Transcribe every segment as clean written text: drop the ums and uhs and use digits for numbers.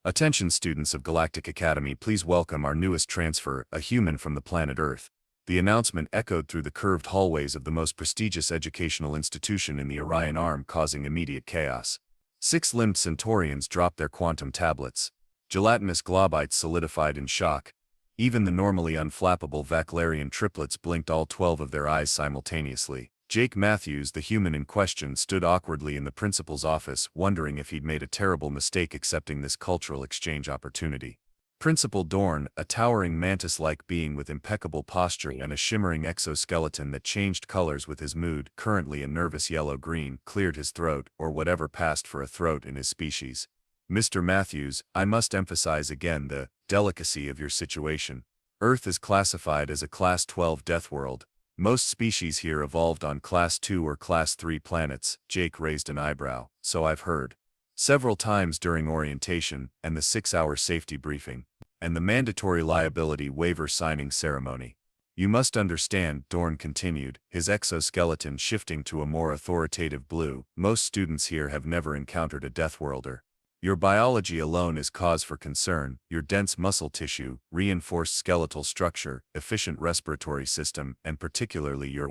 Attention students of Galactic Academy, please welcome our newest transfer, a human from the planet Earth. The announcement echoed through the curved hallways of the most prestigious educational institution in the Orion Arm, causing immediate chaos. Six-limbed Centaurians dropped their quantum tablets. Gelatinous globites solidified in shock. Even the normally unflappable Vaclarian triplets blinked all 12 of their eyes simultaneously. Jake Matthews, the human in question, stood awkwardly in the principal's office, wondering if he'd made a terrible mistake accepting this cultural exchange opportunity. Principal Dorn, a towering mantis-like being with impeccable posture and a shimmering exoskeleton that changed colors with his mood, currently a nervous yellow-green, cleared his throat, or whatever passed for a throat in his species. Mr. Matthews, I must emphasize again the delicacy of your situation. Earth is classified as a Class 12 Deathworld. Most species here evolved on Class 2 or Class 3 planets. Jake raised an eyebrow. So I've heard. Several times during orientation, and the 6-hour safety briefing, and the mandatory liability waiver signing ceremony. You must understand, Dorn continued, his exoskeleton shifting to a more authoritative blue, most students here have never encountered a Deathworlder. Your biology alone is cause for concern. Your dense muscle tissue, reinforced skeletal structure, efficient respiratory system, and particularly your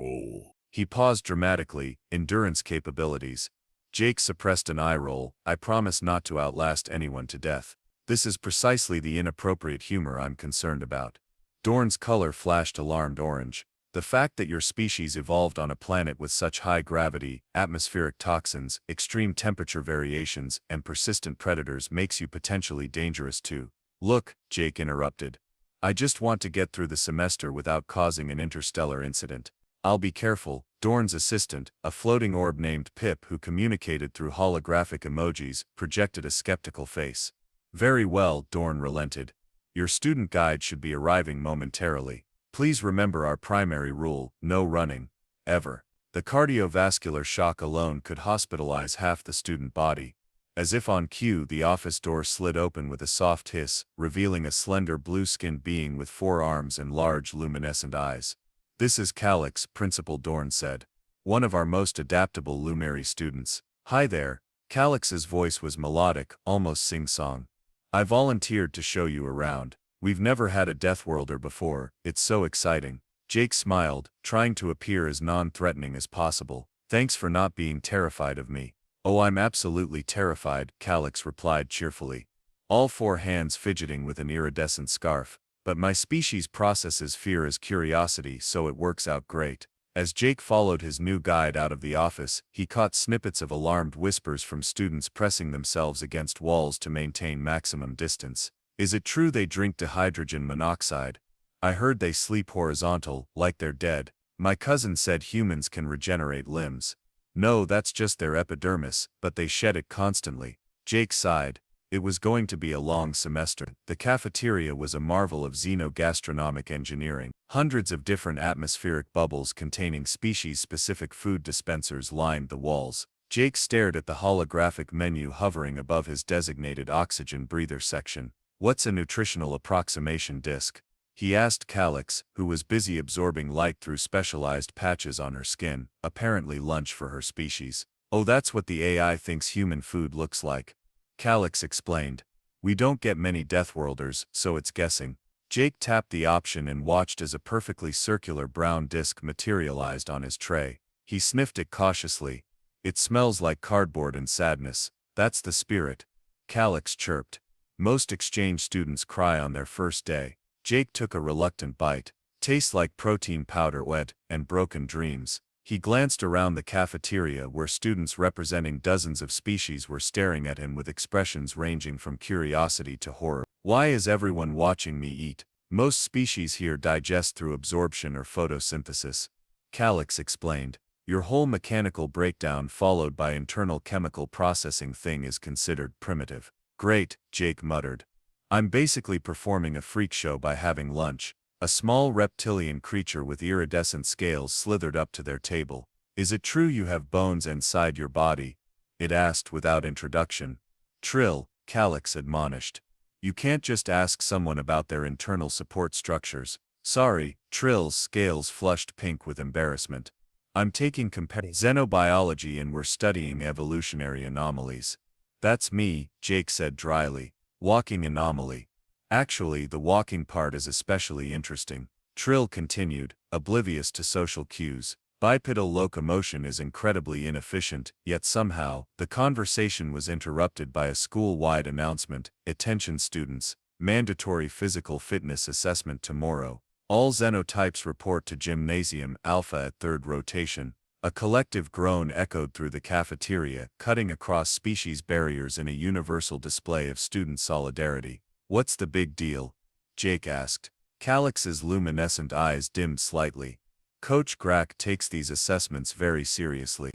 He paused dramatically, endurance capabilities. Jake suppressed an eye roll. I promise not to outlast anyone to death. This is precisely the inappropriate humor I'm concerned about. Dorn's color flashed alarmed orange. The fact that your species evolved on a planet with such high gravity, atmospheric toxins, extreme temperature variations, and persistent predators makes you potentially dangerous too. Look, Jake interrupted. I just want to get through the semester without causing an interstellar incident. I'll be careful. Dorn's assistant, a floating orb named Pip who communicated through holographic emojis, projected a skeptical face. Very well, Dorn relented. Your student guide should be arriving momentarily. Please remember our primary rule, no running. Ever. The cardiovascular shock alone could hospitalize half the student body. As if on cue, the office door slid open with a soft hiss, revealing a slender blue-skinned being with 4 arms and large luminescent eyes. This is Calix, Principal Dorn said. One of our most adaptable Lumeri students. Hi there. Calix's voice was melodic, almost sing-song. I volunteered to show you around. We've never had a Deathworlder before, it's so exciting. Jake smiled, trying to appear as non-threatening as possible. Thanks for not being terrified of me. Oh, I'm absolutely terrified, Calix replied cheerfully. All 4 hands fidgeting with an iridescent scarf. But my species processes fear as curiosity, so it works out great. As Jake followed his new guide out of the office, he caught snippets of alarmed whispers from students pressing themselves against walls to maintain maximum distance. Is it true they drink dihydrogen monoxide? I heard they sleep horizontal, like they're dead. My cousin said humans can regenerate limbs. No, that's just their epidermis, but they shed it constantly. Jake sighed. It was going to be a long semester. The cafeteria was a marvel of xenogastronomic engineering. Hundreds of different atmospheric bubbles containing species-specific food dispensers lined the walls. Jake stared at the holographic menu hovering above his designated oxygen breather section. What's a nutritional approximation disc? He asked Calix, who was busy absorbing light through specialized patches on her skin, apparently lunch for her species. Oh, that's what the AI thinks human food looks like. Calix explained. We don't get many Deathworlders, so it's guessing. Jake tapped the option and watched as a perfectly circular brown disc materialized on his tray. He sniffed it cautiously. It smells like cardboard and sadness. That's the spirit. Calix chirped. Most exchange students cry on their first day. Jake took a reluctant bite. Tastes like protein powder, wet, and broken dreams. He glanced around the cafeteria where students representing dozens of species were staring at him with expressions ranging from curiosity to horror. Why is everyone watching me eat? Most species here digest through absorption or photosynthesis. Calix explained. Your whole mechanical breakdown followed by internal chemical processing thing is considered primitive. Great, Jake muttered. I'm basically performing a freak show by having lunch. A small reptilian creature with iridescent scales slithered up to their table. Is it true you have bones inside your body? It asked without introduction. Trill, Calix admonished. You can't just ask someone about their internal support structures. Sorry, Trill's scales flushed pink with embarrassment. I'm taking xenobiology and we're studying evolutionary anomalies. That's me, Jake said dryly. Walking anomaly. Actually, the walking part is especially interesting. Trill continued, oblivious to social cues. Bipedal locomotion is incredibly inefficient, yet somehow, the conversation was interrupted by a school-wide announcement. Attention students, mandatory physical fitness assessment tomorrow. All xenotypes report to Gymnasium Alpha at third rotation. A collective groan echoed through the cafeteria, cutting across species barriers in a universal display of student solidarity. What's the big deal? Jake asked. Calix's luminescent eyes dimmed slightly. Coach Grack takes these assessments very seriously.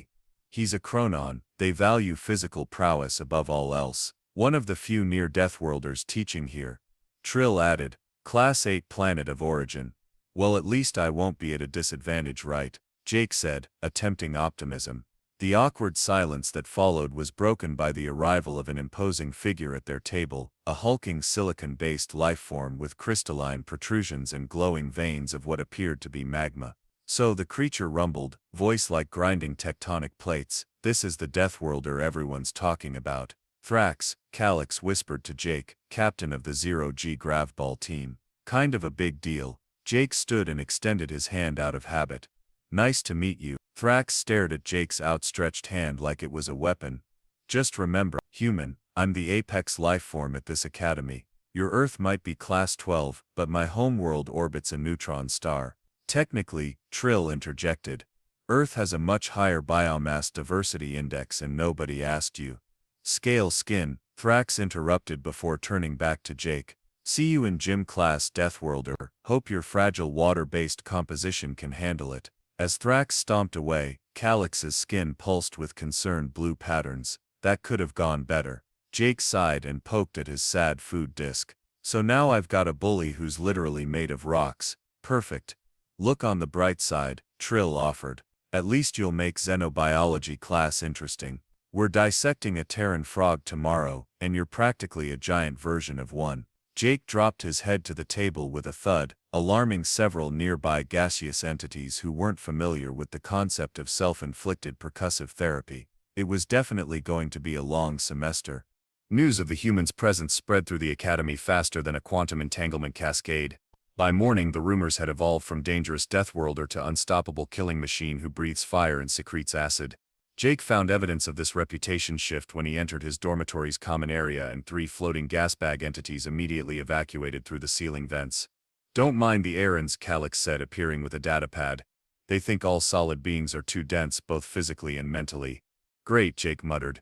He's a chronon, they value physical prowess above all else. One of the few near Deathworlders teaching here. Trill added, Class 8 planet of origin. Well, at least I won't be at a disadvantage, right? Jake said, attempting optimism. The awkward silence that followed was broken by the arrival of an imposing figure at their table, a hulking silicon-based lifeform with crystalline protrusions and glowing veins of what appeared to be magma. So the creature rumbled, voice like grinding tectonic plates, this is the Deathworlder everyone's talking about. Thrax, Calix whispered to Jake, captain of the 0G Gravball team. Kind of a big deal. Jake stood and extended his hand out of habit. Nice to meet you. Thrax stared at Jake's outstretched hand like it was a weapon. Just remember, human, I'm the apex lifeform at this academy. Your Earth might be Class 12, but my homeworld orbits a neutron star. Technically, Trill interjected. Earth has a much higher biomass diversity index and nobody asked you. Scale skin, Thrax interrupted before turning back to Jake. See you in gym class, Deathworlder. Hope your fragile water-based composition can handle it. As Thrax stomped away, Calix's skin pulsed with concerned blue patterns. That could have gone better. Jake sighed and poked at his sad food disk. So now I've got a bully who's literally made of rocks. Perfect. Look on the bright side, Trill offered. At least you'll make xenobiology class interesting. We're dissecting a Terran frog tomorrow, and you're practically a giant version of one. Jake dropped his head to the table with a thud, alarming several nearby gaseous entities who weren't familiar with the concept of self-inflicted percussive therapy. It was definitely going to be a long semester. News of the human's presence spread through the academy faster than a quantum entanglement cascade. By morning, the rumors had evolved from dangerous Deathworlder to unstoppable killing machine who breathes fire and secretes acid. Jake found evidence of this reputation shift when he entered his dormitory's common area and 3 floating gas bag entities immediately evacuated through the ceiling vents. Don't mind the errands, Calix said, appearing with a datapad. They think all solid beings are too dense, both physically and mentally. Great, Jake muttered.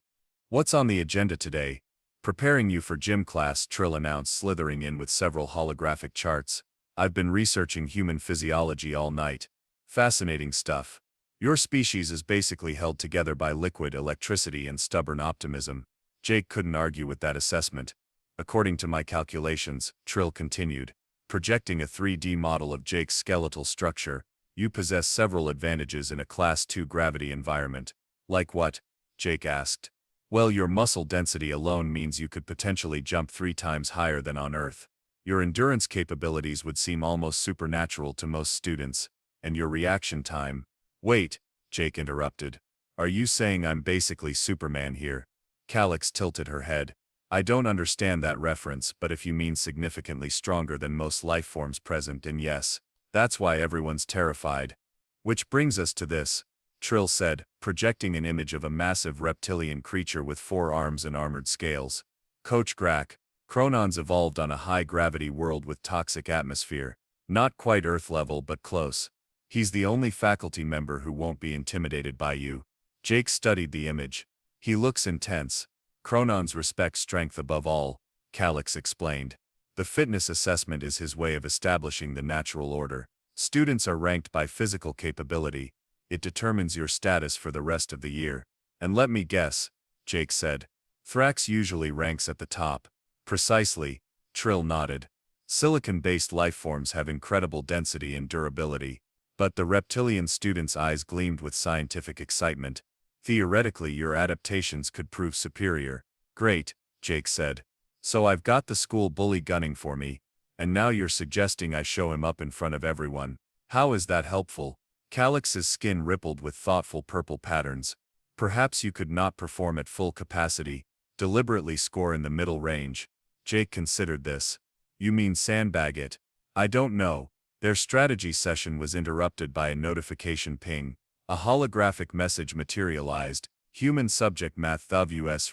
What's on the agenda today? Preparing you for gym class, Trill announced, slithering in with several holographic charts. I've been researching human physiology all night. Fascinating stuff. Your species is basically held together by liquid electricity and stubborn optimism. Jake couldn't argue with that assessment. According to my calculations, Trill continued, projecting a 3D model of Jake's skeletal structure, you possess several advantages in a Class 2 gravity environment. Like what? Jake asked. Well, your muscle density alone means you could potentially jump 3 times higher than on Earth. Your endurance capabilities would seem almost supernatural to most students, and your reaction time. Wait, Jake interrupted. Are you saying I'm basically Superman here? Calix tilted her head. I don't understand that reference, but if you mean significantly stronger than most lifeforms present, then yes. That's why everyone's terrified. Which brings us to this, Trill said, projecting an image of a massive reptilian creature with 4 arms and armored scales. Coach Grack, Chronons evolved on a high-gravity world with toxic atmosphere. Not quite Earth level, but close. He's the only faculty member who won't be intimidated by you. Jake studied the image. He looks intense. Chronons respect strength above all, Calix explained. The fitness assessment is his way of establishing the natural order. Students are ranked by physical capability. It determines your status for the rest of the year. And let me guess, Jake said. Thrax usually ranks at the top. Precisely, Trill nodded. Silicon-based lifeforms have incredible density and durability. But the reptilian student's eyes gleamed with scientific excitement. Theoretically, your adaptations could prove superior. Great, Jake said. So I've got the school bully gunning for me, and now you're suggesting I show him up in front of everyone. How is that helpful? Calix's skin rippled with thoughtful purple patterns. Perhaps you could not perform at full capacity, deliberately score in the middle range. Jake considered this. You mean sandbag it? I don't know. Their strategy session was interrupted by a notification ping. A holographic message materialized. Human subject Math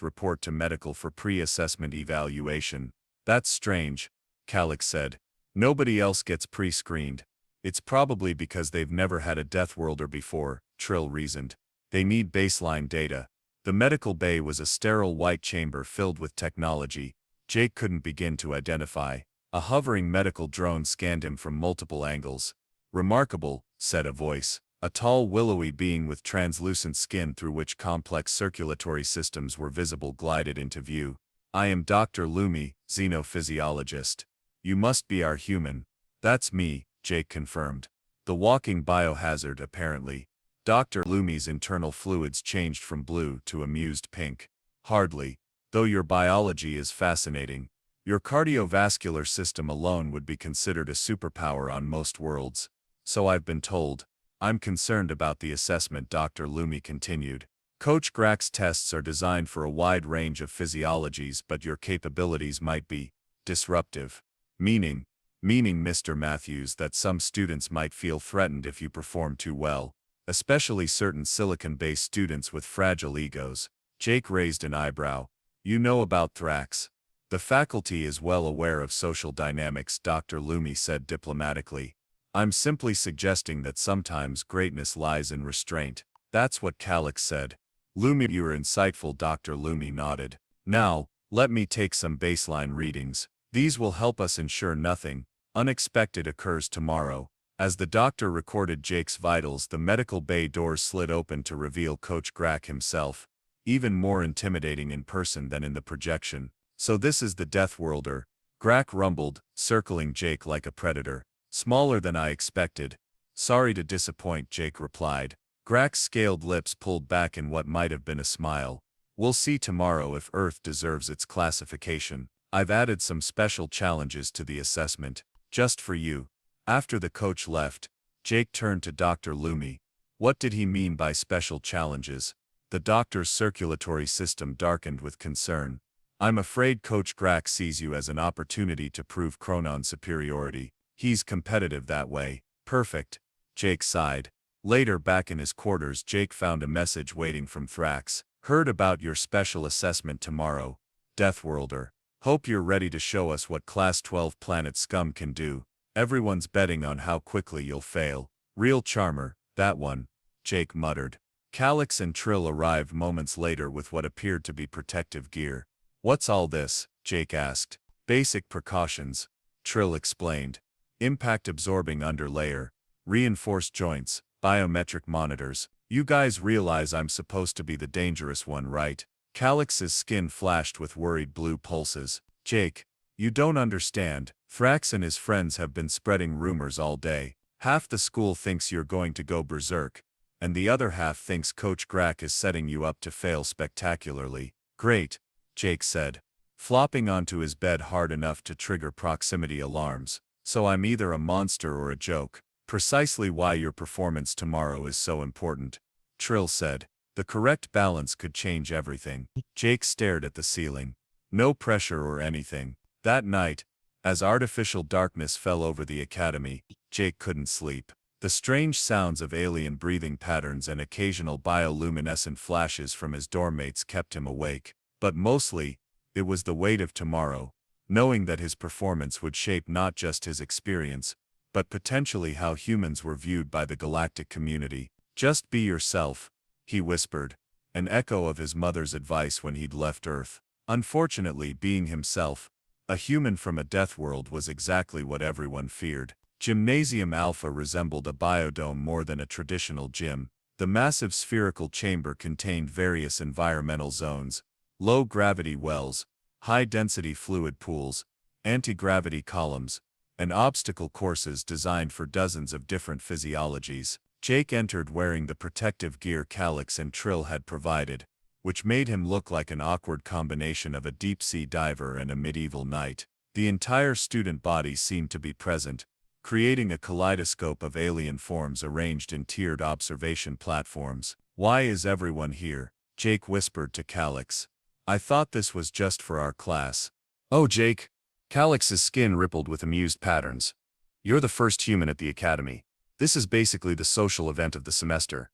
report to medical for pre-assessment evaluation. That's strange, Calix said. Nobody else gets pre-screened. It's probably because they've never had a Deathworlder before, Trill reasoned. They need baseline data. The medical bay was a sterile white chamber filled with technology Jake couldn't begin to identify. A hovering medical drone scanned him from multiple angles. Remarkable, said a voice. A tall, willowy being with translucent skin through which complex circulatory systems were visible glided into view. I am Dr. Lumi, xenophysiologist. You must be our human. That's me, Jake confirmed. The walking biohazard, apparently. Dr. Lumi's internal fluids changed from blue to amused pink. Hardly. Though your biology is fascinating. Your cardiovascular system alone would be considered a superpower on most worlds. So I've been told. I'm concerned about the assessment, Dr. Lumi continued. Coach Grack's tests are designed for a wide range of physiologies, but your capabilities might be disruptive. Meaning, Mr. Matthews, that some students might feel threatened if you perform too well, especially certain silicon-based students with fragile egos. Jake raised an eyebrow. You know about Thrax. The faculty is well aware of social dynamics, Dr. Lumi said diplomatically. I'm simply suggesting that sometimes greatness lies in restraint. That's what Calix said. Lumi, you're insightful, Dr. Lumi nodded. Now, let me take some baseline readings. These will help us ensure nothing unexpected occurs tomorrow. As the doctor recorded Jake's vitals, the medical bay doors slid open to reveal Coach Grack himself, even more intimidating in person than in the projection. So this is the Deathworlder, Grack rumbled, circling Jake like a predator. Smaller than I expected. Sorry to disappoint, Jake replied. Grack's scaled lips pulled back in what might have been a smile. We'll see tomorrow if Earth deserves its classification. I've added some special challenges to the assessment, just for you. After the coach left, Jake turned to Dr. Lumi. What did he mean by special challenges? The doctor's circulatory system darkened with concern. I'm afraid Coach Grack sees you as an opportunity to prove Chronon superiority. He's competitive that way. Perfect. Jake sighed. Later, back in his quarters, Jake found a message waiting from Thrax. Heard about your special assessment tomorrow, Deathworlder. Hope you're ready to show us what Class 12 planet scum can do. Everyone's betting on how quickly you'll fail. Real charmer, that one, Jake muttered. Calix and Trill arrived moments later with what appeared to be protective gear. What's all this? Jake asked. Basic precautions, Trill explained. Impact-absorbing underlayer, reinforced joints, biometric monitors. You guys realize I'm supposed to be the dangerous one, right? Calix's skin flashed with worried blue pulses. Jake, you don't understand. Thrax and his friends have been spreading rumors all day. Half the school thinks you're going to go berserk, and the other half thinks Coach Grack is setting you up to fail spectacularly. Great, Jake said, flopping onto his bed hard enough to trigger proximity alarms. So I'm either a monster or a joke. Precisely why your performance tomorrow is so important, Trill said. The correct balance could change everything. Jake stared at the ceiling. No pressure or anything. That night, as artificial darkness fell over the academy, Jake couldn't sleep. The strange sounds of alien breathing patterns and occasional bioluminescent flashes from his dormmates kept him awake. But mostly, it was the weight of tomorrow, knowing that his performance would shape not just his experience, but potentially how humans were viewed by the galactic community. Just be yourself, he whispered, an echo of his mother's advice when he'd left Earth. Unfortunately, being himself, a human from a Deathworld, was exactly what everyone feared. Gymnasium Alpha resembled a biodome more than a traditional gym. The massive spherical chamber contained various environmental zones, low-gravity wells, high-density fluid pools, anti-gravity columns, and obstacle courses designed for dozens of different physiologies. Jake entered wearing the protective gear Calix and Trill had provided, which made him look like an awkward combination of a deep-sea diver and a medieval knight. The entire student body seemed to be present, creating a kaleidoscope of alien forms arranged in tiered observation platforms. Why is everyone here? Jake whispered to Calix. I thought this was just for our class. Oh, Jake. Calix's skin rippled with amused patterns. You're the first human at the academy. This is basically the social event of the semester.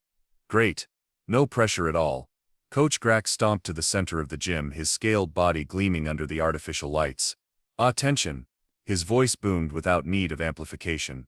Great. No pressure at all. Coach Grack stomped to the center of the gym, his scaled body gleaming under the artificial lights. Attention! His voice boomed without need of amplification.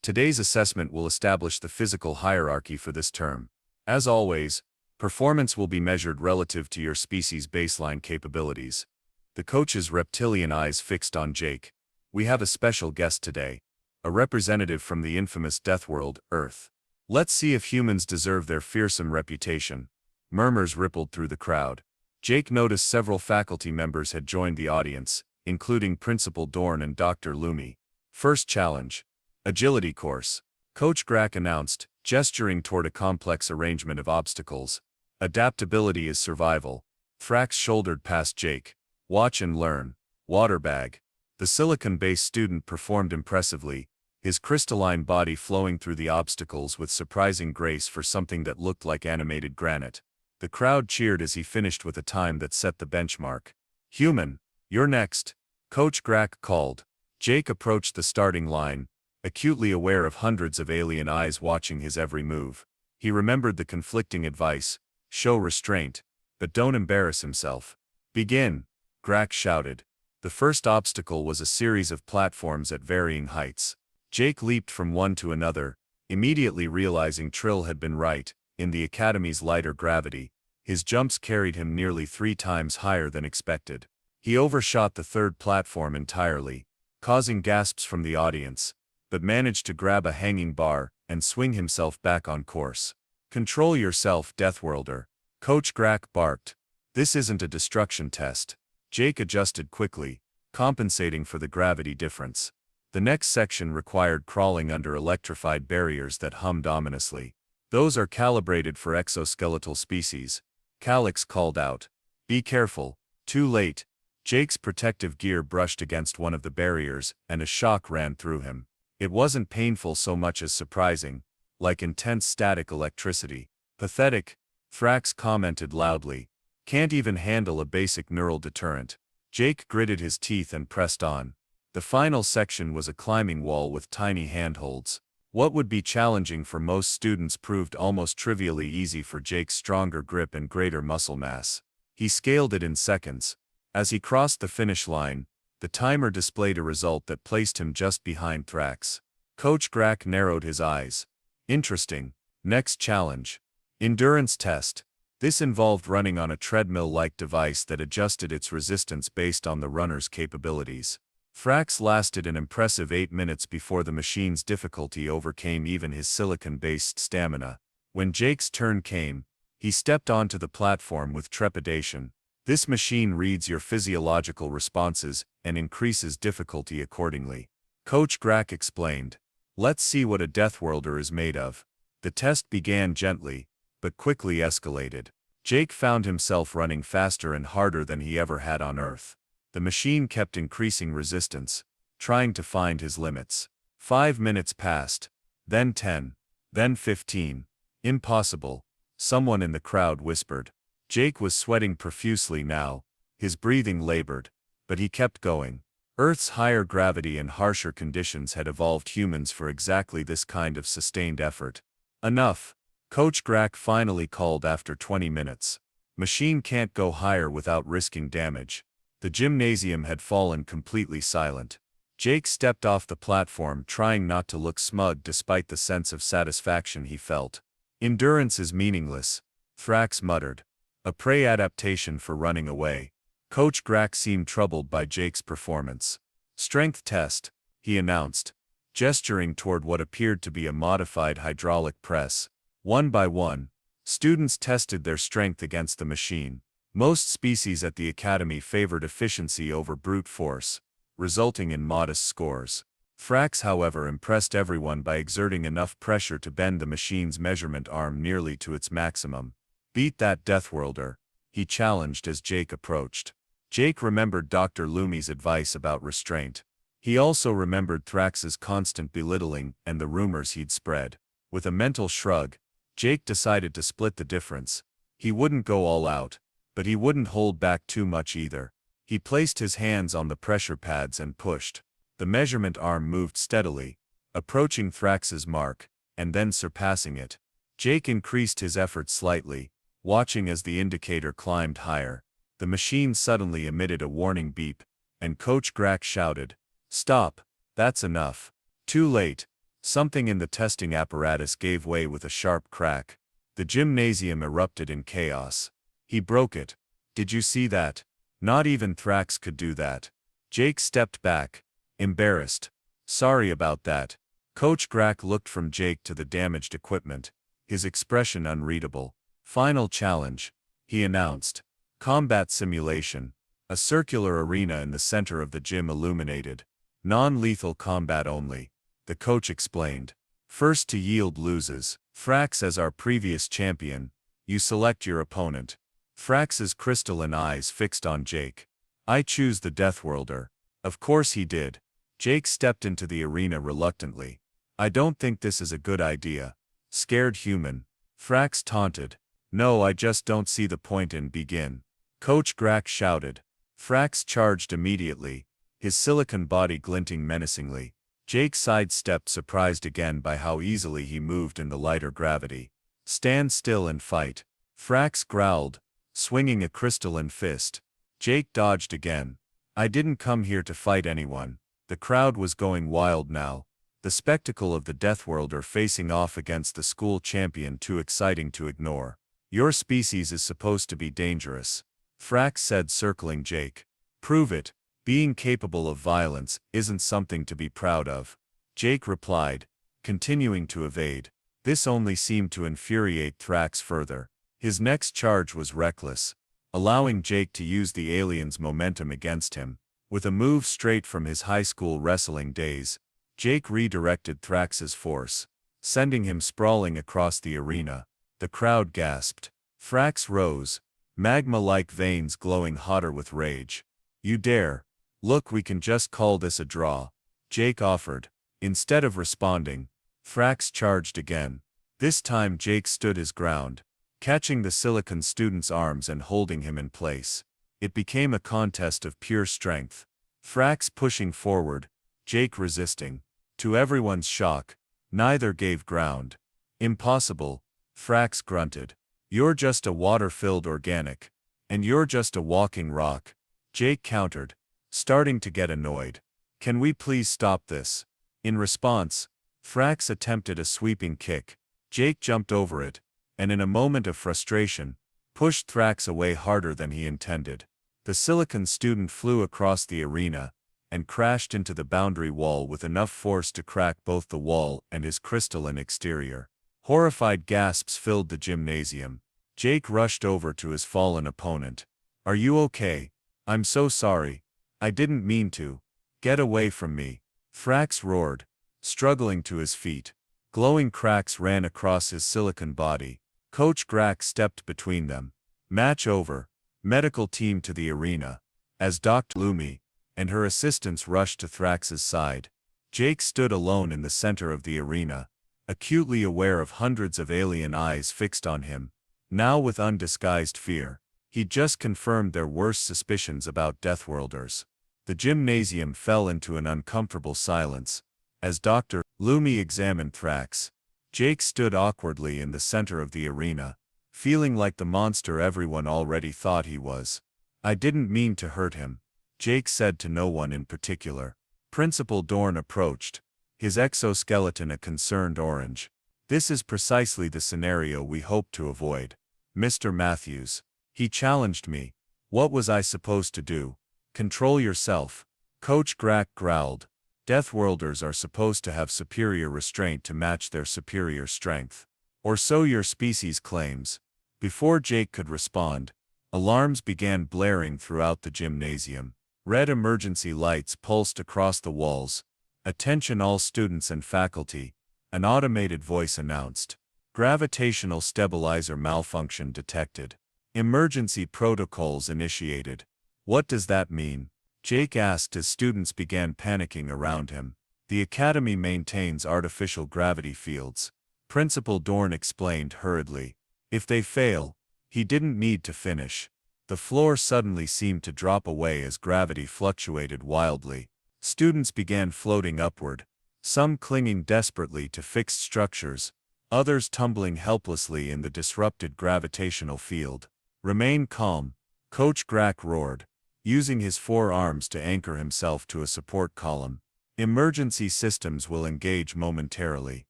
Today's assessment will establish the physical hierarchy for this term. As always, performance will be measured relative to your species' baseline capabilities. The coach's reptilian eyes fixed on Jake. We have a special guest today. A representative from the infamous Deathworld, Earth. Let's see if humans deserve their fearsome reputation. Murmurs rippled through the crowd. Jake noticed several faculty members had joined the audience, including Principal Dorn and Dr. Lumi. First challenge. Agility course. Coach Grack announced, gesturing toward a complex arrangement of obstacles. Adaptability is survival. Thrax shouldered past Jake. Watch and learn. Water bag. The silicon-based student performed impressively, his crystalline body flowing through the obstacles with surprising grace for something that looked like animated granite. The crowd cheered as he finished with a time that set the benchmark. Human, you're next. Coach Grack called. Jake approached the starting line, acutely aware of hundreds of alien eyes watching his every move. He remembered the conflicting advice: show restraint, but don't embarrass himself. Begin, Grack shouted. The first obstacle was a series of platforms at varying heights. Jake leaped from one to another, immediately realizing Trill had been right. In the Academy's lighter gravity, his jumps carried him nearly 3 times higher than expected. He overshot the third platform entirely, causing gasps from the audience, but managed to grab a hanging bar and swing himself back on course. Control yourself, Deathworlder. Coach Grack barked. This isn't a destruction test. Jake adjusted quickly, compensating for the gravity difference. The next section required crawling under electrified barriers that hummed ominously. Those are calibrated for exoskeletal species. Calix called out. Be careful. Too late. Jake's protective gear brushed against one of the barriers, and a shock ran through him. It wasn't painful so much as surprising, like intense static electricity. Pathetic, Thrax commented loudly. Can't even handle a basic neural deterrent. Jake gritted his teeth and pressed on. The final section was a climbing wall with tiny handholds. What would be challenging for most students proved almost trivially easy for Jake's stronger grip and greater muscle mass. He scaled it in seconds. As he crossed the finish line, the timer displayed a result that placed him just behind Thrax. Coach Grack narrowed his eyes. Interesting. Next challenge. Endurance test. This involved running on a treadmill-like device that adjusted its resistance based on the runner's capabilities. Thrax lasted an impressive 8 minutes before the machine's difficulty overcame even his silicon-based stamina. When Jake's turn came, he stepped onto the platform with trepidation. This machine reads your physiological responses and increases difficulty accordingly. Coach Grack explained. Let's see what a Deathworlder is made of. The test began gently, but quickly escalated. Jake found himself running faster and harder than he ever had on Earth. The machine kept increasing resistance, trying to find his limits. 5 minutes passed, then 10, then 15. Impossible, someone in the crowd whispered. Jake was sweating profusely now, his breathing labored, but he kept going. Earth's higher gravity and harsher conditions had evolved humans for exactly this kind of sustained effort. Enough, Coach Grack finally called after 20 minutes. Machine can't go higher without risking damage. The gymnasium had fallen completely silent. Jake stepped off the platform, trying not to look smug despite the sense of satisfaction he felt. Endurance is meaningless, Thrax muttered. A prey adaptation for running away. Coach Grack seemed troubled by Jake's performance. Strength test, he announced, gesturing toward what appeared to be a modified hydraulic press. One by one, students tested their strength against the machine. Most species at the Academy favored efficiency over brute force, resulting in modest scores. Thrax, however, impressed everyone by exerting enough pressure to bend the machine's measurement arm nearly to its maximum. Beat that, Deathworlder, he challenged as Jake approached. Jake remembered Dr. Lumi's advice about restraint. He also remembered Thrax's constant belittling and the rumors he'd spread. With a mental shrug, Jake decided to split the difference. He wouldn't go all out, but he wouldn't hold back too much either. He placed his hands on the pressure pads and pushed. The measurement arm moved steadily, approaching Thrax's mark, and then surpassing it. Jake increased his effort slightly, watching as the indicator climbed higher. The machine suddenly emitted a warning beep, and Coach Grack shouted, "Stop, that's enough." Too late. Something in the testing apparatus gave way with a sharp crack. The gymnasium erupted in chaos. He broke it. Did you see that? Not even Thrax could do that. Jake stepped back, embarrassed. Sorry about that. Coach Grack looked from Jake to the damaged equipment, his expression unreadable. Final challenge, he announced. Combat simulation. A circular arena in the center of the gym illuminated. Non-lethal combat only, the coach explained. First to yield loses. Thrax as our previous champion, you select your opponent. Thrax's crystalline eyes fixed on Jake. I choose the Deathworlder. Of course he did. Jake stepped into the arena reluctantly. I don't think this is a good idea. Scared human. Thrax taunted. No, I just don't see the point in begin. Coach Grack shouted. Thrax charged immediately, his silicon body glinting menacingly. Jake sidestepped, surprised again by how easily he moved in the lighter gravity. Stand still and fight. Thrax growled, swinging a crystalline fist. Jake dodged again. I didn't come here to fight anyone. The crowd was going wild now. The spectacle of the Deathworlder facing off against the school champion too exciting to ignore. Your species is supposed to be dangerous, Thrax said, circling Jake. Prove it. Being capable of violence isn't something to be proud of. Jake replied, continuing to evade. This only seemed to infuriate Thrax further. His next charge was reckless, allowing Jake to use the alien's momentum against him. With a move straight from his high school wrestling days, Jake redirected Thrax's force, sending him sprawling across the arena. The crowd gasped. Thrax rose, magma-like veins glowing hotter with rage. You dare? Look, we can just call this a draw, Jake offered. Instead of responding, Thrax charged again. This time Jake stood his ground, catching the silicon student's arms and holding him in place. It became a contest of pure strength. Thrax pushing forward, Jake resisting. To everyone's shock, neither gave ground. Impossible, Thrax grunted. You're just a water-filled organic. And you're just a walking rock, Jake countered, starting to get annoyed. Can we please stop this? In response, Thrax attempted a sweeping kick. Jake jumped over it, and in a moment of frustration, pushed Thrax away harder than he intended. The silicon student flew across the arena and crashed into the boundary wall with enough force to crack both the wall and his crystalline exterior. Horrified gasps filled the gymnasium. Jake rushed over to his fallen opponent. Are you okay? I'm so sorry. I didn't mean to. Get away from me, Thrax roared, struggling to his feet. Glowing cracks ran across his silicon body. Coach Grack stepped between them. Match over. Medical team to the arena. As Dr. Lumi and her assistants rushed to Thrax's side, Jake stood alone in the center of the arena, acutely aware of hundreds of alien eyes fixed on him. Now with undisguised fear, he'd just confirmed their worst suspicions about Deathworlders. The gymnasium fell into an uncomfortable silence. As Dr. Lumi examined Thrax, Jake stood awkwardly in the center of the arena, feeling like the monster everyone already thought he was. I didn't mean to hurt him, Jake said to no one in particular. Principal Dorn approached, his exoskeleton a concerned orange. This is precisely the scenario we hoped to avoid. Mr. Matthews. He challenged me. What was I supposed to do? Control yourself, Coach Grack growled. Deathworlders are supposed to have superior restraint to match their superior strength. Or so your species claims. Before Jake could respond, alarms began blaring throughout the gymnasium. Red emergency lights pulsed across the walls. Attention all students and faculty, an automated voice announced. Gravitational stabilizer malfunction detected. Emergency protocols initiated. What does that mean? Jake asked as students began panicking around him. The Academy maintains artificial gravity fields, Principal Dorn explained hurriedly. If they fail, he didn't need to finish. The floor suddenly seemed to drop away as gravity fluctuated wildly. Students began floating upward, some clinging desperately to fixed structures, others tumbling helplessly in the disrupted gravitational field. "Remain calm," Coach Grack roared, using his forearms to anchor himself to a support column. "Emergency systems will engage momentarily."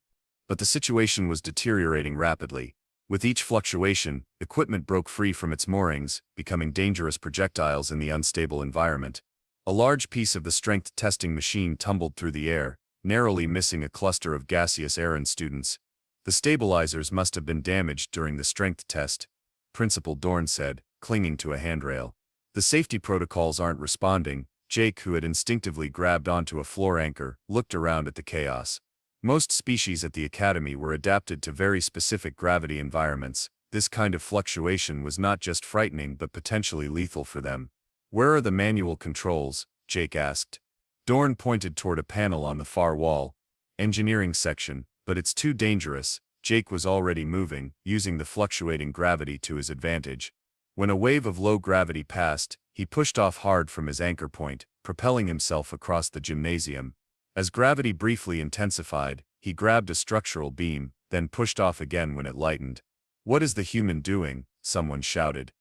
But the situation was deteriorating rapidly. With each fluctuation, equipment broke free from its moorings, becoming dangerous projectiles in the unstable environment. A large piece of the strength testing machine tumbled through the air, narrowly missing a cluster of gaseous errand students. "The stabilizers must have been damaged during the strength test," Principal Dorn said, clinging to a handrail. "The safety protocols aren't responding." Jake, who had instinctively grabbed onto a floor anchor, looked around at the chaos. Most species at the Academy were adapted to very specific gravity environments. This kind of fluctuation was not just frightening but potentially lethal for them. "Where are the manual controls?" Jake asked. Dorn pointed toward a panel on the far wall. "Engineering section, but it's too dangerous." Jake was already moving, using the fluctuating gravity to his advantage. When a wave of low gravity passed, he pushed off hard from his anchor point, propelling himself across the gymnasium. As gravity briefly intensified, he grabbed a structural beam, then pushed off again when it lightened. "What is the human doing?" someone shouted.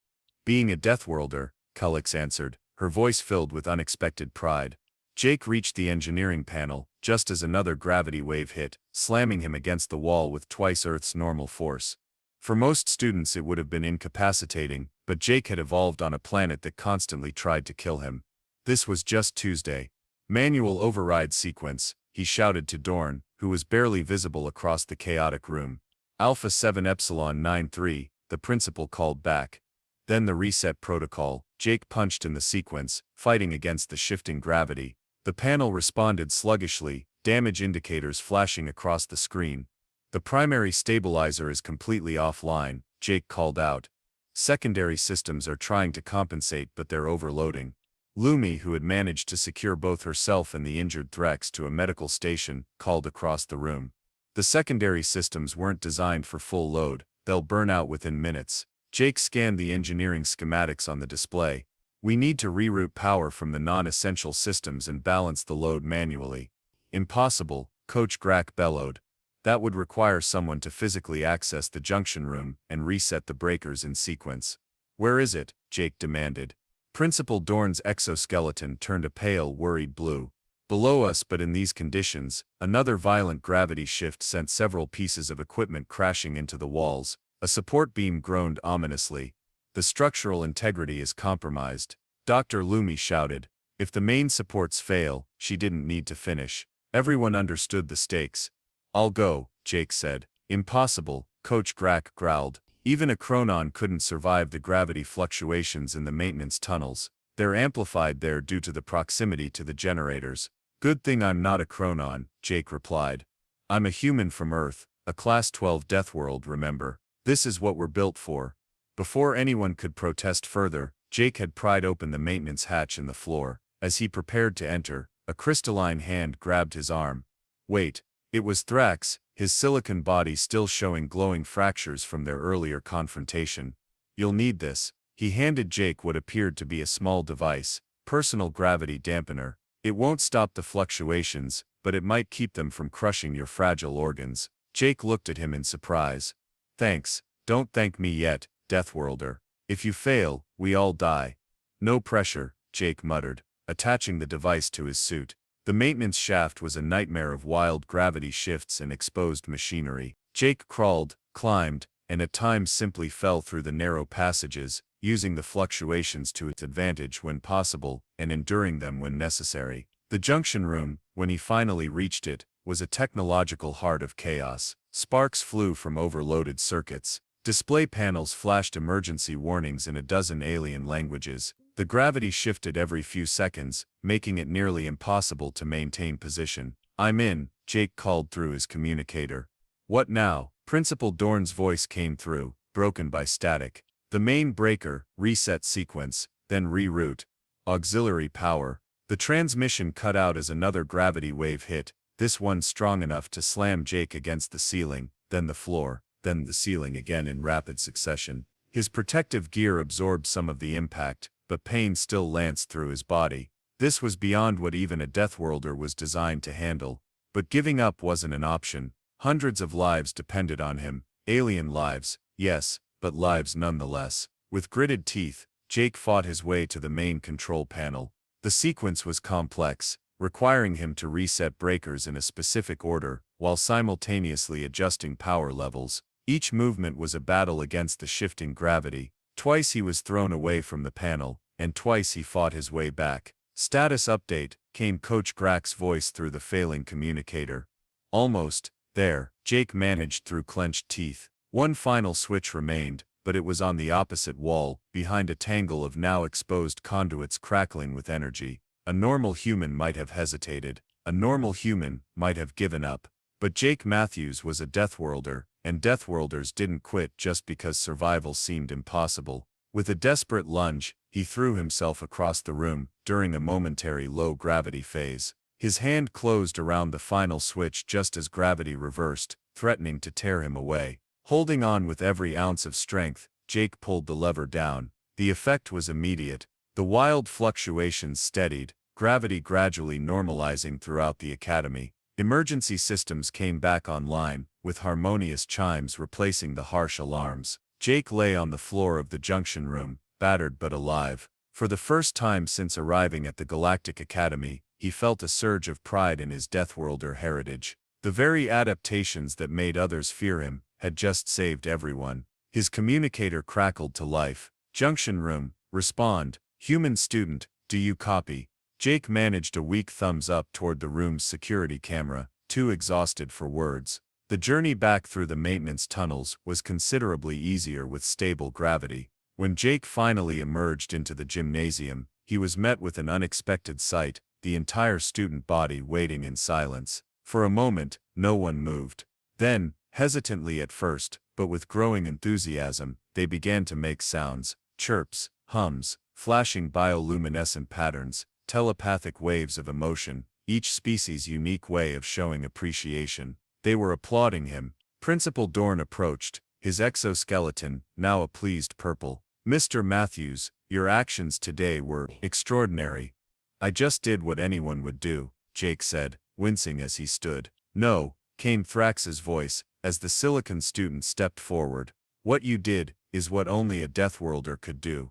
"Being a Deathworlder," Cullix answered, her voice filled with unexpected pride. Jake reached the engineering panel, just as another gravity wave hit, slamming him against the wall with twice Earth's normal force. For most students it would have been incapacitating, but Jake had evolved on a planet that constantly tried to kill him. This was just Tuesday. "Manual override sequence," he shouted to Dorn, who was barely visible across the chaotic room. "Alpha 7 Epsilon 93, the principal called back. Then the reset protocol." Jake punched in the sequence, fighting against the shifting gravity. The panel responded sluggishly, damage indicators flashing across the screen. "The primary stabilizer is completely offline," Jake called out. "Secondary systems are trying to compensate but they're overloading." Lumi, who had managed to secure both herself and the injured Threx to a medical station, called across the room. "The secondary systems weren't designed for full load, they'll burn out within minutes." Jake scanned the engineering schematics on the display. "We need to reroute power from the non-essential systems and balance the load manually." "Impossible," Coach Grack bellowed. "That would require someone to physically access the junction room and reset the breakers in sequence." "Where is it?" Jake demanded. Principal Dorn's exoskeleton turned a pale, worried blue. "Below us, but in these conditions." Another violent gravity shift sent several pieces of equipment crashing into the walls. A support beam groaned ominously. "The structural integrity is compromised," Dr. Lumi shouted. If the main supports fail, she didn't need to finish. Everyone understood the stakes. "I'll go," Jake said. "Impossible," Coach Grack growled. "Even a chronon couldn't survive the gravity fluctuations in the maintenance tunnels. They're amplified there due to the proximity to the generators." "Good thing I'm not a chronon," Jake replied. "I'm a human from Earth, a Class 12 Deathworld, remember? This is what we're built for." Before anyone could protest further, Jake had pried open the maintenance hatch in the floor. As he prepared to enter, a crystalline hand grabbed his arm. Wait. It was Thrax, his silicon body still showing glowing fractures from their earlier confrontation. "You'll need this." He handed Jake what appeared to be a small device, personal gravity dampener. "It won't stop the fluctuations, but it might keep them from crushing your fragile organs." Jake looked at him in surprise. "Thanks. Don't thank me yet, Deathworlder. If you fail, we all die." "No pressure," Jake muttered, attaching the device to his suit. The maintenance shaft was a nightmare of wild gravity shifts and exposed machinery. Jake crawled, climbed, and at times simply fell through the narrow passages, using the fluctuations to its advantage when possible, and enduring them when necessary. The junction room, when he finally reached it, was a technological heart of chaos. Sparks flew from overloaded circuits. Display panels flashed emergency warnings in a dozen alien languages. The gravity shifted every few seconds, making it nearly impossible to maintain position. "I'm in," Jake called through his communicator. "What now?" Principal Dorn's voice came through, broken by static. "The main breaker, reset sequence, then reroute. Auxiliary power." The transmission cut out as another gravity wave hit, this one strong enough to slam Jake against the ceiling, then the floor, then the ceiling again in rapid succession. His protective gear absorbed some of the impact, but pain still lanced through his body. This was beyond what even a Deathworlder was designed to handle. But giving up wasn't an option. Hundreds of lives depended on him. Alien lives, yes, but lives nonetheless. With gritted teeth, Jake fought his way to the main control panel. The sequence was complex, requiring him to reset breakers in a specific order, while simultaneously adjusting power levels. Each movement was a battle against the shifting gravity. Twice he was thrown away from the panel, and twice he fought his way back. "Status update," came Coach Grack's voice through the failing communicator. "Almost there," Jake managed through clenched teeth. One final switch remained, but it was on the opposite wall, behind a tangle of now exposed conduits crackling with energy. A normal human might have hesitated. A normal human might have given up. But Jake Matthews was a Deathworlder, and Deathworlders didn't quit just because survival seemed impossible. With a desperate lunge, he threw himself across the room, during a momentary low-gravity phase. His hand closed around the final switch just as gravity reversed, threatening to tear him away. Holding on with every ounce of strength, Jake pulled the lever down. The effect was immediate. The wild fluctuations steadied, gravity gradually normalizing throughout the academy. Emergency systems came back online, with harmonious chimes replacing the harsh alarms. Jake lay on the floor of the junction room, battered but alive. For the first time since arriving at the Galactic Academy, he felt a surge of pride in his Deathworlder heritage. The very adaptations that made others fear him had just saved everyone. His communicator crackled to life. "Junction room, respond. Human student, do you copy?" Jake managed a weak thumbs up toward the room's security camera, too exhausted for words. The journey back through the maintenance tunnels was considerably easier with stable gravity. When Jake finally emerged into the gymnasium, he was met with an unexpected sight, the entire student body waiting in silence. For a moment, no one moved. Then, hesitantly at first, but with growing enthusiasm, they began to make sounds, chirps, hums, flashing bioluminescent patterns, telepathic waves of emotion, each species' unique way of showing appreciation. They were applauding him. Principal Dorn approached, his exoskeleton now a pleased purple. "Mr. Matthews, your actions today were extraordinary." "I just did what anyone would do," Jake said, wincing as he stood. "No," came Thrax's voice, as the Silicon student stepped forward. "What you did is what only a Deathworlder could do.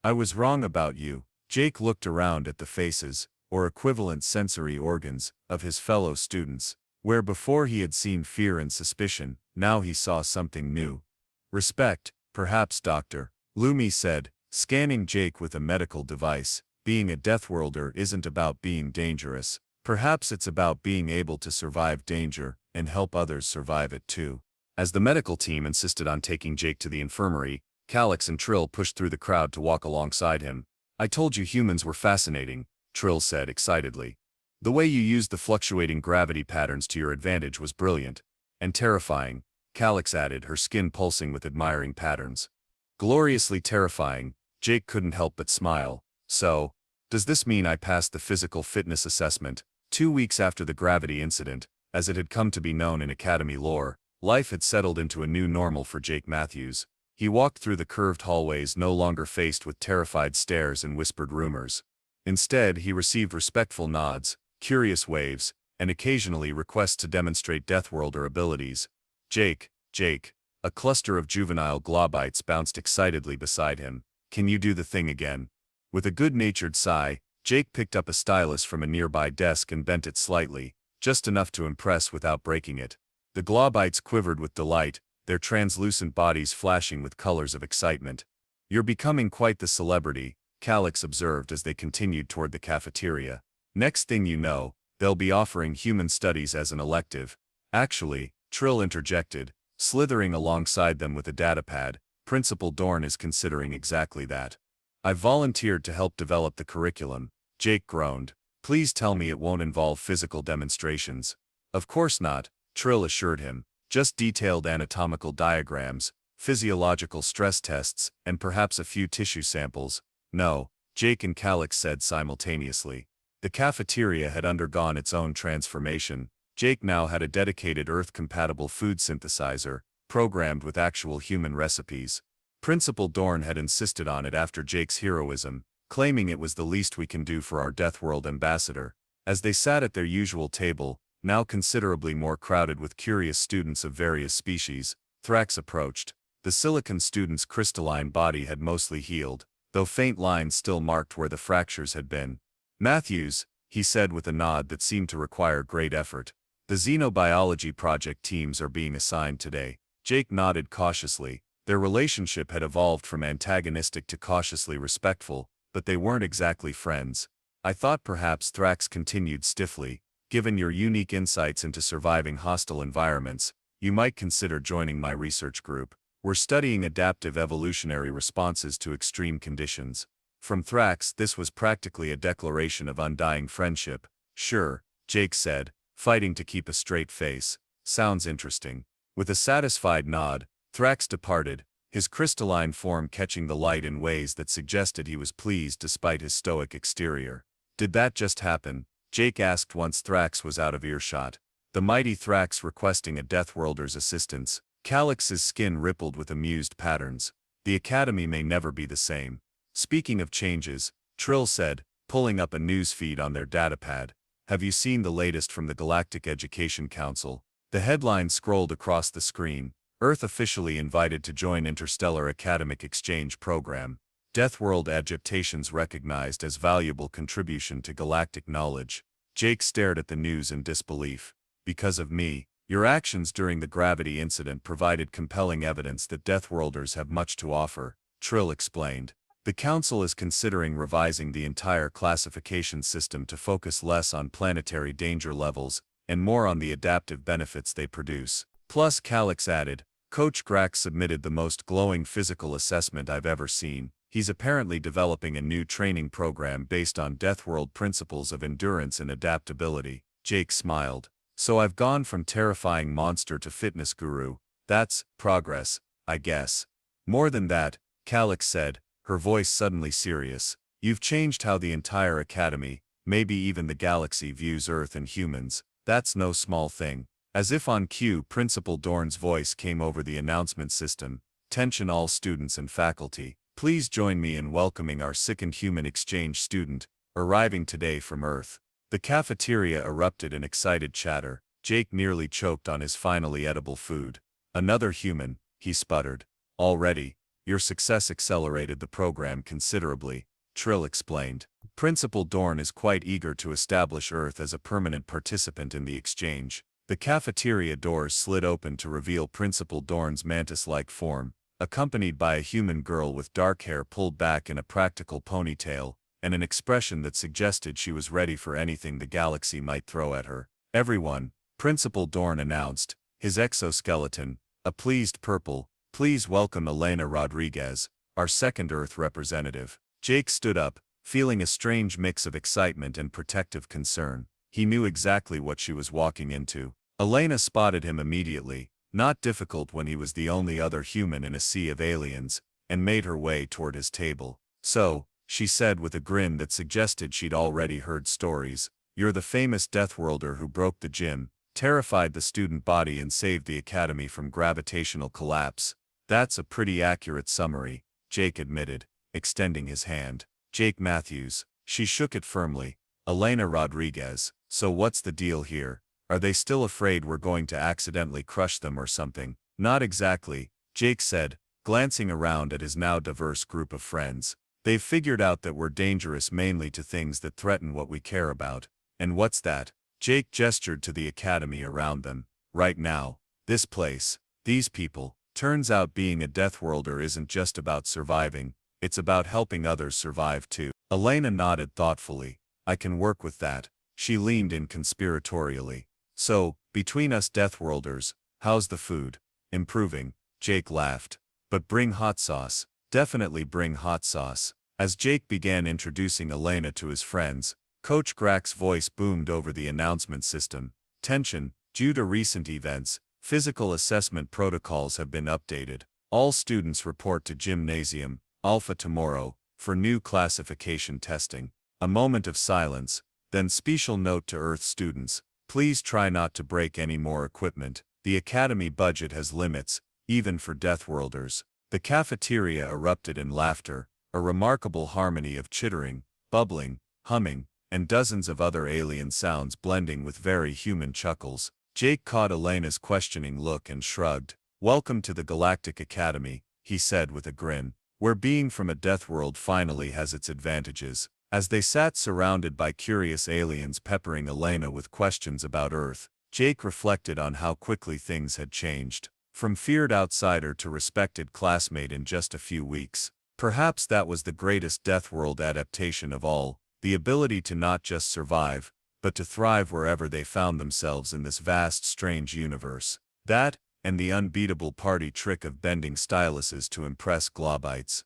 I was wrong about you." Jake looked around at the faces, or equivalent sensory organs, of his fellow students. Where before he had seen fear and suspicion, now he saw something new. "Respect, perhaps, Doctor," Lumi said, scanning Jake with a medical device. "Being a Deathworlder isn't about being dangerous. Perhaps it's about being able to survive danger, and help others survive it too." As the medical team insisted on taking Jake to the infirmary, Calix and Trill pushed through the crowd to walk alongside him. "I told you humans were fascinating," Trill said excitedly. "The way you used the fluctuating gravity patterns to your advantage was brilliant. And terrifying," Calix added, her skin pulsing with admiring patterns. "Gloriously terrifying," Jake couldn't help but smile. "So, does this mean I passed the physical fitness assessment?" 2 weeks after the gravity incident, as it had come to be known in Academy lore, life had settled into a new normal for Jake Matthews. He walked through the curved hallways no longer faced with terrified stares and whispered rumors. Instead, he received respectful nods, curious waves, and occasionally requests to demonstrate Deathworlder abilities. Jake, a cluster of juvenile globites bounced excitedly beside him. "Can you do the thing again?" With a good-natured sigh, Jake picked up a stylus from a nearby desk and bent it slightly, just enough to impress without breaking it. The globites quivered with delight, their translucent bodies flashing with colors of excitement. "You're becoming quite the celebrity," Calix observed as they continued toward the cafeteria. "Next thing you know, they'll be offering human studies as an elective." "Actually," Trill interjected, slithering alongside them with a datapad, "Principal Dorn is considering exactly that." "I've volunteered to help develop the curriculum," Jake groaned. "Please tell me it won't involve physical demonstrations." "Of course not," Trill assured him. "Just detailed anatomical diagrams, physiological stress tests, and perhaps a few tissue samples." "No," Jake and Calix said simultaneously. The cafeteria had undergone its own transformation. Jake now had a dedicated Earth-compatible food synthesizer, programmed with actual human recipes. Principal Dorn had insisted on it after Jake's heroism, claiming it was the least we can do for our Deathworld ambassador. As they sat at their usual table, now considerably more crowded with curious students of various species, Thrax approached. The silicon student's crystalline body had mostly healed, though faint lines still marked where the fractures had been. "Matthews," he said with a nod that seemed to require great effort. "The xenobiology project teams are being assigned today." Jake nodded cautiously. Their relationship had evolved from antagonistic to cautiously respectful, but they weren't exactly friends. "I thought perhaps," Thrax continued stiffly, "given your unique insights into surviving hostile environments, you might consider joining my research group. We're studying adaptive evolutionary responses to extreme conditions." From Thrax, this was practically a declaration of undying friendship. "Sure," Jake said, fighting to keep a straight face. "Sounds interesting." With a satisfied nod, Thrax departed, his crystalline form catching the light in ways that suggested he was pleased despite his stoic exterior. "Did that just happen?" Jake asked once Thrax was out of earshot. The mighty Thrax requesting a Deathworlder's assistance. Calix's skin rippled with amused patterns. "The Academy may never be the same." "Speaking of changes," Trill said, pulling up a news feed on their datapad. "Have you seen the latest from the Galactic Education Council?" The headline scrolled across the screen. "Earth officially invited to join Interstellar Academic Exchange Program. Deathworld adaptations recognized as valuable contribution to galactic knowledge." Jake stared at the news in disbelief. "Because of me, your actions during the gravity incident provided compelling evidence that Deathworlders have much to offer," Trill explained. "The Council is considering revising the entire classification system to focus less on planetary danger levels and more on the adaptive benefits they produce." Plus, Calix added, "Coach Grax submitted the most glowing physical assessment I've ever seen. He's apparently developing a new training program based on Deathworld principles of endurance and adaptability." Jake smiled. "So I've gone from terrifying monster to fitness guru. That's progress, I guess." "More than that," Calix said, her voice suddenly serious. "You've changed how the entire Academy, maybe even the galaxy, views Earth and humans. That's no small thing." As if on cue, Principal Dorn's voice came over the announcement system. "Attention all students and faculty. Please join me in welcoming our second human exchange student, arriving today from Earth." The cafeteria erupted in excited chatter. Jake nearly choked on his finally edible food. "Another human," he sputtered. "Already? Your success accelerated the program considerably," Trill explained. "Principal Dorn is quite eager to establish Earth as a permanent participant in the exchange." The cafeteria doors slid open to reveal Principal Dorn's mantis-like form, accompanied by a human girl with dark hair pulled back in a practical ponytail, and an expression that suggested she was ready for anything the galaxy might throw at her. "Everyone," Principal Dorn announced, his exoskeleton, a pleased purple, "please welcome Elena Rodriguez, our second Earth representative." Jake stood up, feeling a strange mix of excitement and protective concern. He knew exactly what she was walking into. Elena spotted him immediately, not difficult when he was the only other human in a sea of aliens, and made her way toward his table. "So," she said with a grin that suggested she'd already heard stories, "you're the famous Deathworlder who broke the gym, terrified the student body and saved the Academy from gravitational collapse." "That's a pretty accurate summary," Jake admitted, extending his hand. "Jake Matthews." She shook it firmly. "Elena Rodriguez. So what's the deal here? Are they still afraid we're going to accidentally crush them or something?" "Not exactly," Jake said, glancing around at his now diverse group of friends. "They've figured out that we're dangerous mainly to things that threaten what we care about." "And what's that?" Jake gestured to the Academy around them. "Right now, this place, these people." Turns out being a Deathworlder isn't just about surviving, it's about helping others survive too. Elena nodded thoughtfully. "I can work with that." She leaned in conspiratorially. "So, between us Deathworlders, how's the food?" "Improving," Jake laughed. "But bring hot sauce." "Definitely bring hot sauce." As Jake began introducing Elena to his friends, Coach Grax's voice boomed over the announcement system. "Tension, due to recent events, physical assessment protocols have been updated. All students report to Gymnasium, Alpha tomorrow, for new classification testing." A moment of silence, then special note to Earth students, "Please try not to break any more equipment. The Academy budget has limits, even for Deathworlders." The cafeteria erupted in laughter, a remarkable harmony of chittering, bubbling, humming, and dozens of other alien sounds blending with very human chuckles. Jake caught Elena's questioning look and shrugged. "Welcome to the Galactic Academy," he said with a grin, "where being from a Deathworld finally has its advantages." As they sat surrounded by curious aliens peppering Elena with questions about Earth, Jake reflected on how quickly things had changed. From feared outsider to respected classmate in just a few weeks. Perhaps that was the greatest Deathworld adaptation of all, the ability to not just survive, but to thrive wherever they found themselves in this vast, strange universe. That, and the unbeatable party trick of bending styluses to impress globites.